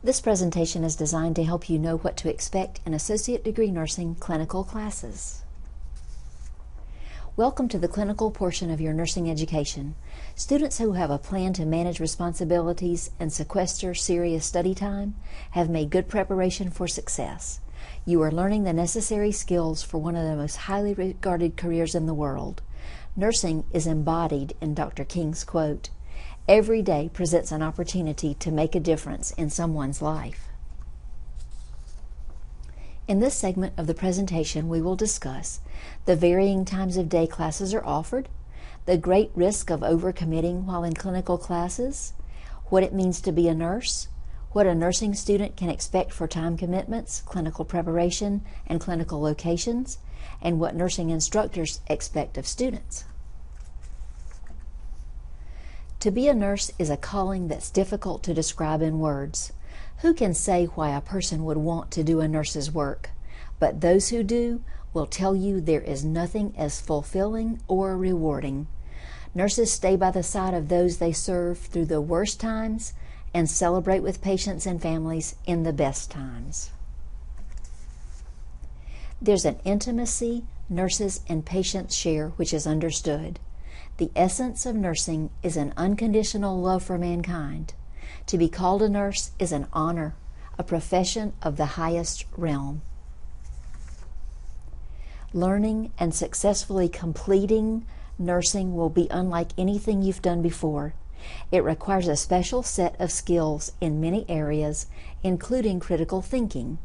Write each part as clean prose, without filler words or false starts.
This presentation is designed to help you know what to expect in associate degree nursing clinical classes. Welcome to the clinical portion of your nursing education. Students who have a plan to manage responsibilities and sequester serious study time have made good preparation for success. You are learning the necessary skills for one of the most highly regarded careers in the world. Nursing is embodied in Dr. King's quote, "Every day presents an opportunity to make a difference in someone's life." In this segment of the presentation, we will discuss the varying times of day classes are offered, the great risk of overcommitting while in clinical classes, what it means to be a nurse, what a nursing student can expect for time commitments, clinical preparation, and clinical locations, and what nursing instructors expect of students. To be a nurse is a calling that's difficult to describe in words. Who can say why a person would want to do a nurse's work? But those who do will tell you there is nothing as fulfilling or rewarding. Nurses stay by the side of those they serve through the worst times and celebrate with patients and families in the best times. There's an intimacy nurses and patients share which is understood. The essence of nursing is an unconditional love for mankind. To be called a nurse is an honor, a profession of the highest realm. Learning and successfully completing nursing will be unlike anything you've done before. It requires a special set of skills in many areas, including critical thinking.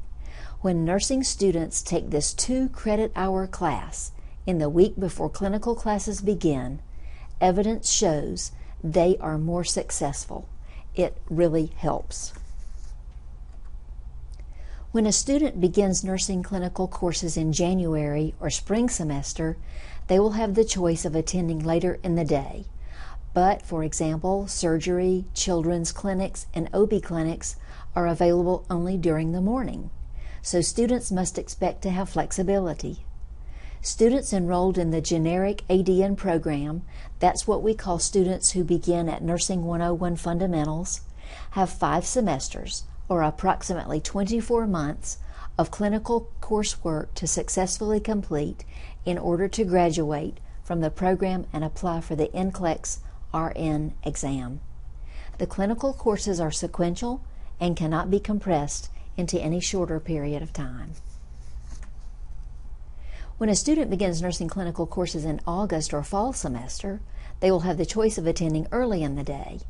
When nursing students take this 2-credit-hour class in the week before clinical classes begin, evidence shows they are more successful. It really helps. When a student begins nursing clinical courses in January or spring semester, they will have the choice of attending later in the day. But, for example, surgery, children's clinics, and OB clinics are available only during the morning. So students must expect to have flexibility. Students enrolled in the generic ADN program, that's what we call students who begin at Nursing 101 Fundamentals, have 5 semesters, or approximately 24 months, of clinical coursework to successfully complete in order to graduate from the program and apply for the NCLEX RN exam. The clinical courses are sequential and cannot be compressed into any shorter period of time. When a student begins nursing clinical courses in August or fall semester, they will have the choice of attending early in the day.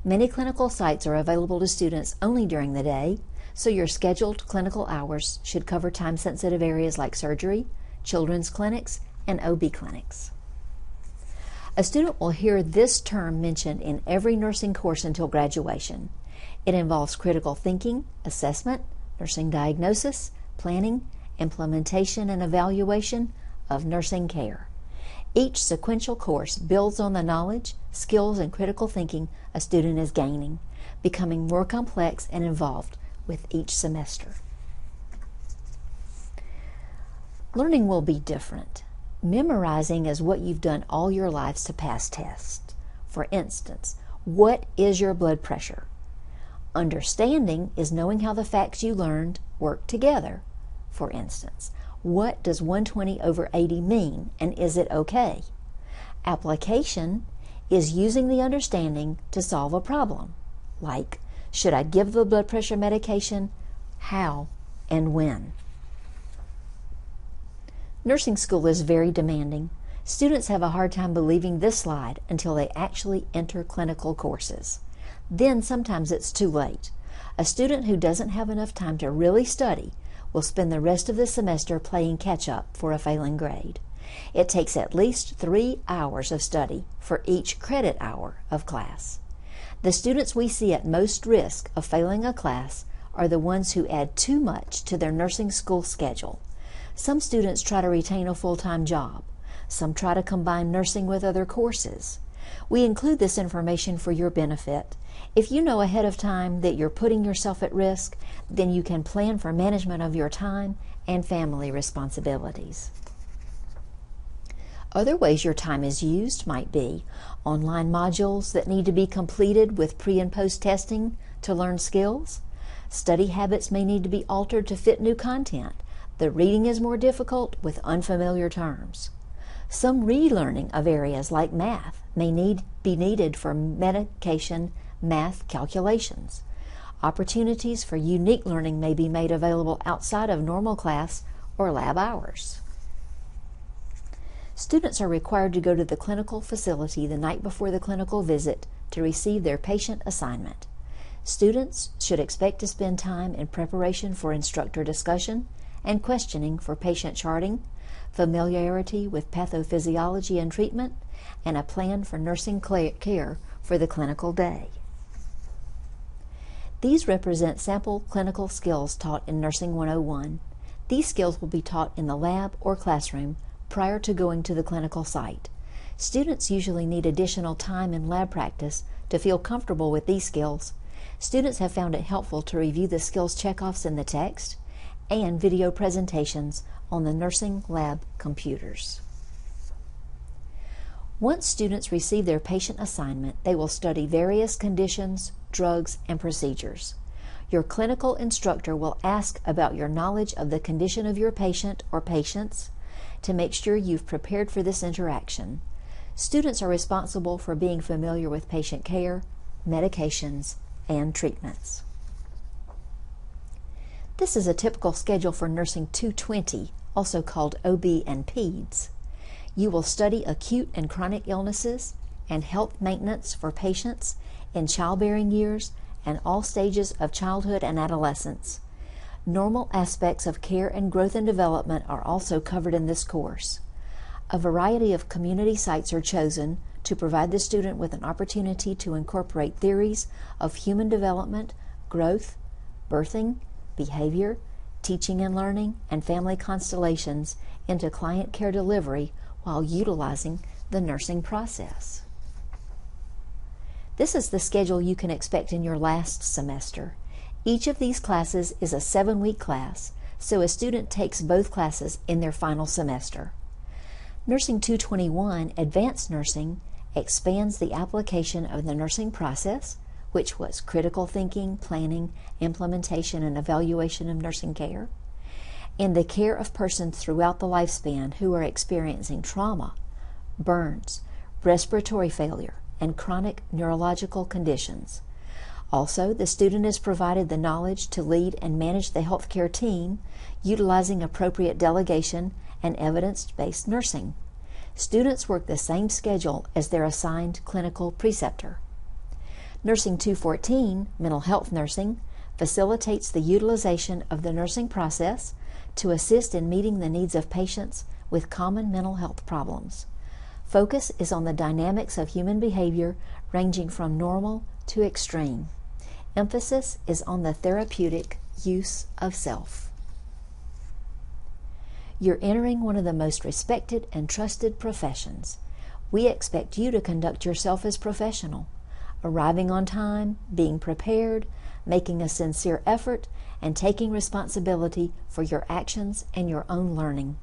Many clinical sites are available to students only during the day, so your scheduled clinical hours should cover time-sensitive areas like surgery, children's clinics, and OB clinics. A student will hear this term mentioned in every nursing course until graduation. It involves critical thinking, assessment, nursing diagnosis, planning, implementation and evaluation of nursing care. Each sequential course builds on the knowledge, skills, and critical thinking a student is gaining, becoming more complex and involved with each semester. Learning will be different. Memorizing is what you've done all your lives to pass tests. For instance, what is your blood pressure? Understanding is knowing how the facts you learned work together. For instance, what does 120 over 80 mean, and is it okay? Application is using the understanding to solve a problem, like, should I give the blood pressure medication, how, and when? Nursing school is very demanding. Students have a hard time believing this slide until they actually enter clinical courses. Then sometimes it's too late. A student who doesn't have enough time to really study will spend the rest of the semester playing catch-up for a failing grade. It takes at least 3 hours of study for each credit hour of class. The students we see at most risk of failing a class are the ones who add too much to their nursing school schedule. Some students try to retain a full-time job. Some try to combine nursing with other courses. We include this information for your benefit. If you know ahead of time that you're putting yourself at risk, then you can plan for management of your time and family responsibilities. Other ways your time is used might be online modules that need to be completed with pre- and post-testing to learn skills, Study habits may need to be altered to fit new content. The reading is more difficult with unfamiliar terms. Some relearning of areas like math may be needed for medication math calculations. Opportunities for unique learning may be made available outside of normal class or lab hours. Students are required to go to the clinical facility the night before the clinical visit to receive their patient assignment. Students should expect to spend time in preparation for instructor discussion and questioning for patient charting, familiarity with pathophysiology and treatment, and a plan for nursing care for the clinical day. These represent sample clinical skills taught in Nursing 101. These skills will be taught in the lab or classroom prior to going to the clinical site. Students usually need additional time in lab practice to feel comfortable with these skills. Students have found it helpful to review the skills checkoffs in the text and video presentations on the nursing lab computers. Once students receive their patient assignment, they will study various conditions, drugs, and procedures. Your clinical instructor will ask about your knowledge of the condition of your patient or patients to make sure you've prepared for this interaction. Students are responsible for being familiar with patient care, medications, and treatments. This is a typical schedule for Nursing 220, also called OB and PEDS. You will study acute and chronic illnesses and health maintenance for patients in childbearing years and all stages of childhood and adolescence. Normal aspects of care and growth and development are also covered in this course. A variety of community sites are chosen to provide the student with an opportunity to incorporate theories of human development, growth, birthing, behavior, teaching and learning, and family constellations into client care delivery while utilizing the nursing process. This is the schedule you can expect in your last semester. Each of these classes is a 7-week class, so a student takes both classes in their final semester. Nursing 221, Advanced Nursing, expands the application of the nursing process, which was critical thinking, planning, implementation, and evaluation of nursing care, in the care of persons throughout the lifespan who are experiencing trauma, burns, respiratory failure, and chronic neurological conditions. Also, the student is provided the knowledge to lead and manage the healthcare team, utilizing appropriate delegation and evidence-based nursing. Students work the same schedule as their assigned clinical preceptor. Nursing 214, Mental Health Nursing, facilitates the utilization of the nursing process to assist in meeting the needs of patients with common mental health problems. Focus is on the dynamics of human behavior ranging from normal to extreme. Emphasis is on the therapeutic use of self. You're entering one of the most respected and trusted professions. We expect you to conduct yourself as professional, arriving on time, being prepared, making a sincere effort, and taking responsibility for your actions and your own learning.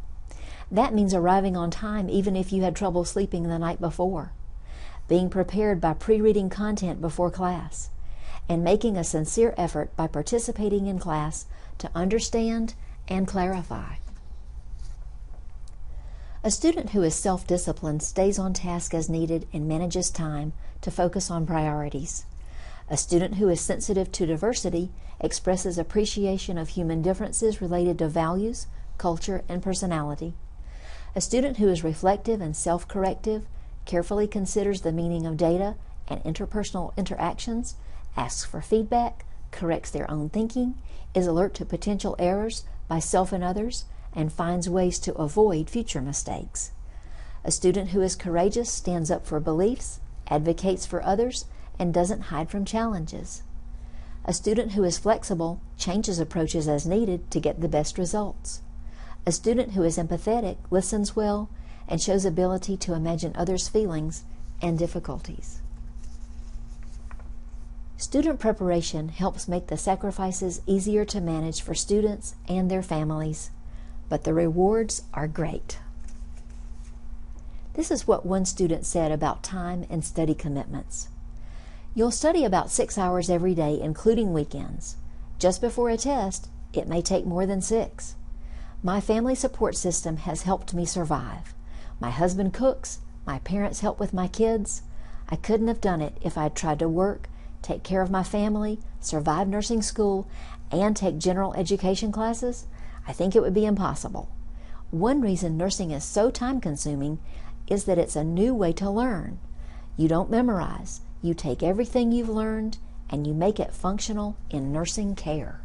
That means arriving on time even if you had trouble sleeping the night before, being prepared by pre-reading content before class, and making a sincere effort by participating in class to understand and clarify. A student who is self-disciplined stays on task as needed and manages time to focus on priorities. A student who is sensitive to diversity expresses appreciation of human differences related to values, culture, and personality. A student who is reflective and self-corrective carefully considers the meaning of data and interpersonal interactions, asks for feedback, corrects their own thinking, is alert to potential errors by self and others, and finds ways to avoid future mistakes. A student who is courageous stands up for beliefs, advocates for others, and doesn't hide from challenges. A student who is flexible changes approaches as needed to get the best results. A student who is empathetic listens well and shows ability to imagine others' feelings and difficulties. Student preparation helps make the sacrifices easier to manage for students and their families, but the rewards are great. This is what one student said about time and study commitments. You'll study about 6 hours every day, including weekends. Just before a test, it may take more than 6. My family support system has helped me survive. My husband cooks, my parents help with my kids. I couldn't have done it if I'd tried to work, take care of my family, survive nursing school, and take general education classes. I think it would be impossible. One reason nursing is so time-consuming is that it's a new way to learn. You don't memorize. You take everything you've learned and you make it functional in nursing care.